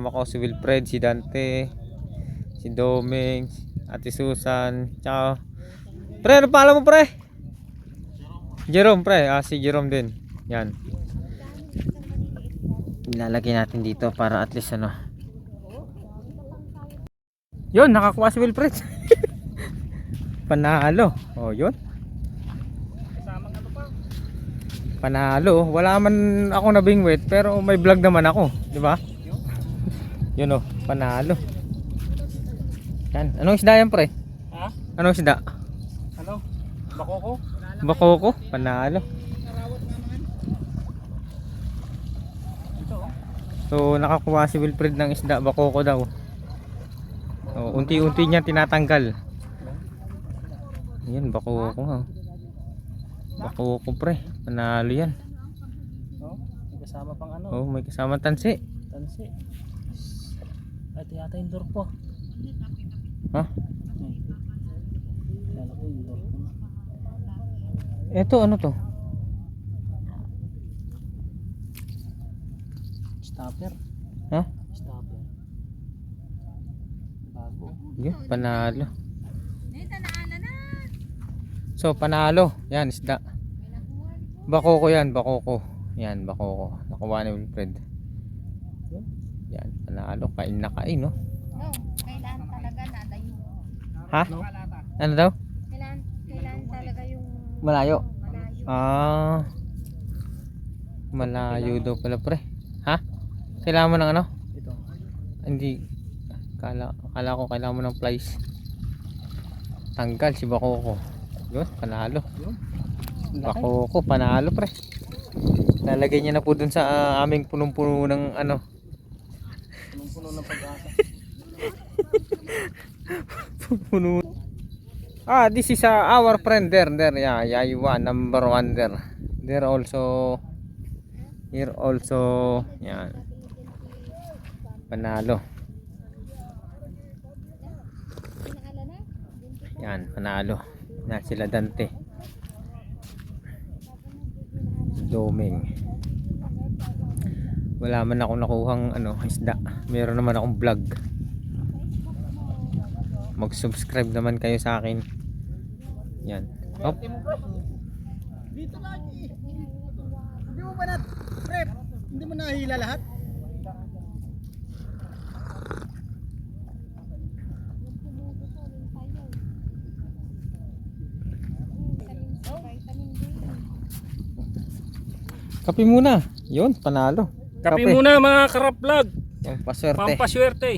kasama ko si Wilfred, si Dante, si Doming, Ate Susan, tsaka pre, ano pala mo pre? Jerome pre, si Jerome din. Yan. Ilalagay natin dito para at least ano. Yun, nakakuha si Wilfred. Panalo. Oh, yun. Panalo. Wala man ako nabingwit pero may vlog naman ako, di ba? Yun oh, panalo. Yan. Anong isda yan pre? Ha? Anong isda? Ano? Bakoko? Bakoko, panalo. So nakakuha si Wilfred ng isda, bakoko daw. So, unti-unti niya tinatanggal. Yan, bakoko ha. Bakoko pre, panalo yan. Oh, may kasama pang ano? Oh, may kasama tansi. Tansi. Ito yata yung dorpo. Ha? Kala ko yung dorpo na. Ito ano to? Stopper. Ha? Stopper. Bago. Yan, panalo. So panalo, yan isda. Bakoko yan, bakoko. Yan, bakoko. Nakuha ni Wilfred. Yan, panalo, kain na kain, no? No, kailangan talaga nadayo. Ha? No? Ano daw? Kailangan talaga yung Malayo. malayo. Ah. Malayo daw pala pre. Ha? Kailangan mo ng ano? Ito. Hindi. Kala ko kailangan mo ng plies. Tanggal si bakoko. Yun, panalo. Yun. Bakoko, panalo pre. Lalagay niya na po dun sa aming punong-puno ng ano. Punong-puno ng pag-asa. Puno. This is our friend there. Yeah, Yaywa, number 1 there. There also. Here also. Yan. Panalo. Yan, panalo. Na sila Dante. Doming. Wala man ako nakuhang ano, isda. Meron naman akong vlog. Mag-subscribe naman kayo sa akin. Yan. Hop. Dito lagi. Hindi mo ba prep? Hindi mo nahila lahat? Kape muna. Yun, panalo. Kape muna mga karap vlog. Yung paswerte. Pampaswerte.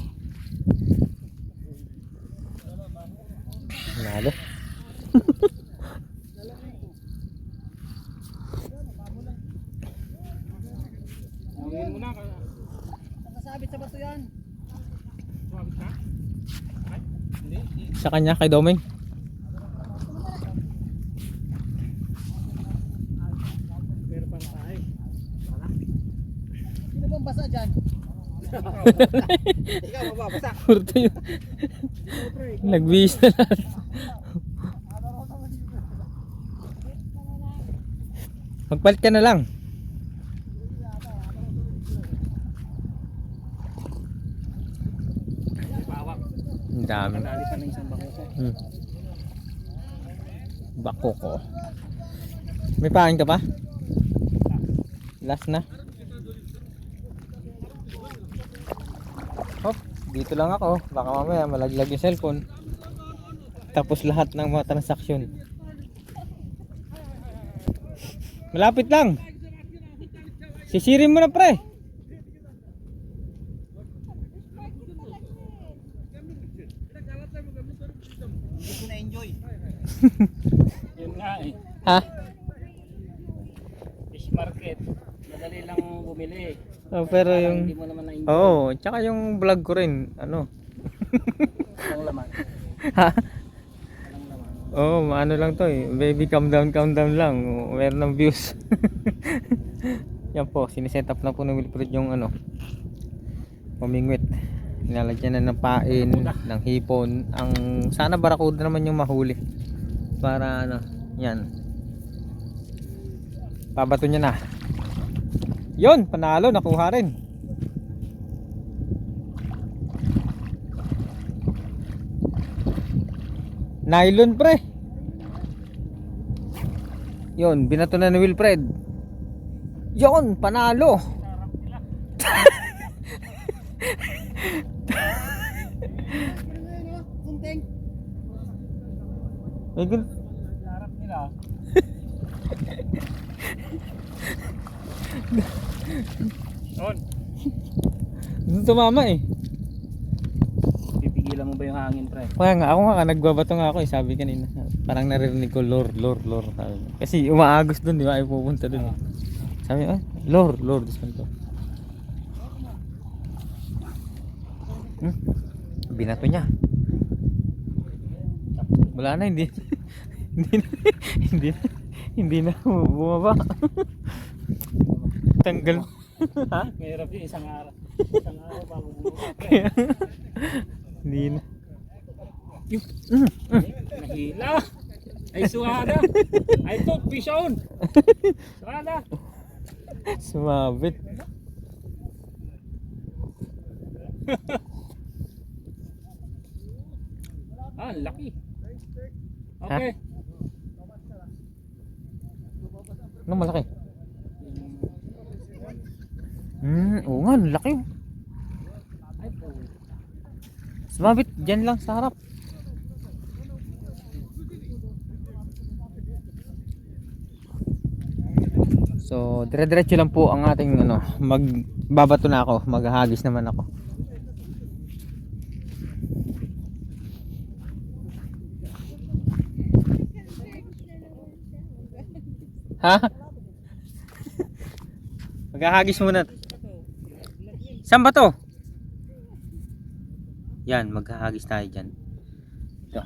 Panalo. Angin mo na. Nakasabit sa bato yan. Sabit ka? Hindi. Sa kanya, kay Doming. Pero pang tayo. Wala. Sino bang basa dyan? Ikaw mababasa. Purto yun. Nagbihis na lahat. Magpalit ka na lang. Bawak. Ang dami. Madali pa ng isang bako. Bakoko. May pain ka pa? Last na. Hop, dito lang ako. Baka mamaya malaglag yung cellphone. Tapos lahat ng mga transaksyon. Malapit lang. Sisirin mo na pre. Hindi ko na-enjoy. Yun nga eh. Ha? Fish market. Madali lang bumili. Oh, pero Parang yung hindi mo naman na-enjoy. Oo, tsaka yung vlog ko rin, ano. Walang laman. Ha? Walang laman. Oo, ano lang to eh. Baby, calm down lang. Meron ng views. Yan po, siniset up na po ng Wilfred yung ano, pamingwit. Nilalagyan na ng pain, ng hipon. Ang sana barakuda naman yung mahuli. Para ano, yan. Pabato niya na. Yon, panalo, nakuha rin. Nylon pre. Yun, binato na ni Wilfred. Yun, panalo. Kunting. May gun- Harap nila. On. Doon tumama eh. Pipigilan mo ba yung hangin, pre? Kaya nga ako nga nagbabato nga ako eh, sabi kanina. Parang naririnig ko lor lor lor sabi ko. Kasi umaagos doon, di ba? Ay pupunta doon. Sabi ko, lor lor disman ko. Binato niya. Wala na, hindi. Hindi na bumaba. Tanggal. Ha? Mahirap yun, isang araw. Isang araw bago bumaba. Kaya hindi na. Nahila. Ay, suhada. I thought fish on. Suhada. Sumabit. Ah, laki. Okay. Ano malaki? Oo nga, laki. Ay, po. Sumabit dyan lang sa harap. So, dire-diretso lang po ang ating ano, magbabato na ako, maghahagis naman ako. Ha? Maghahagis muna. Saan ba to? Yan, maghahagis tayo dyan. Ito.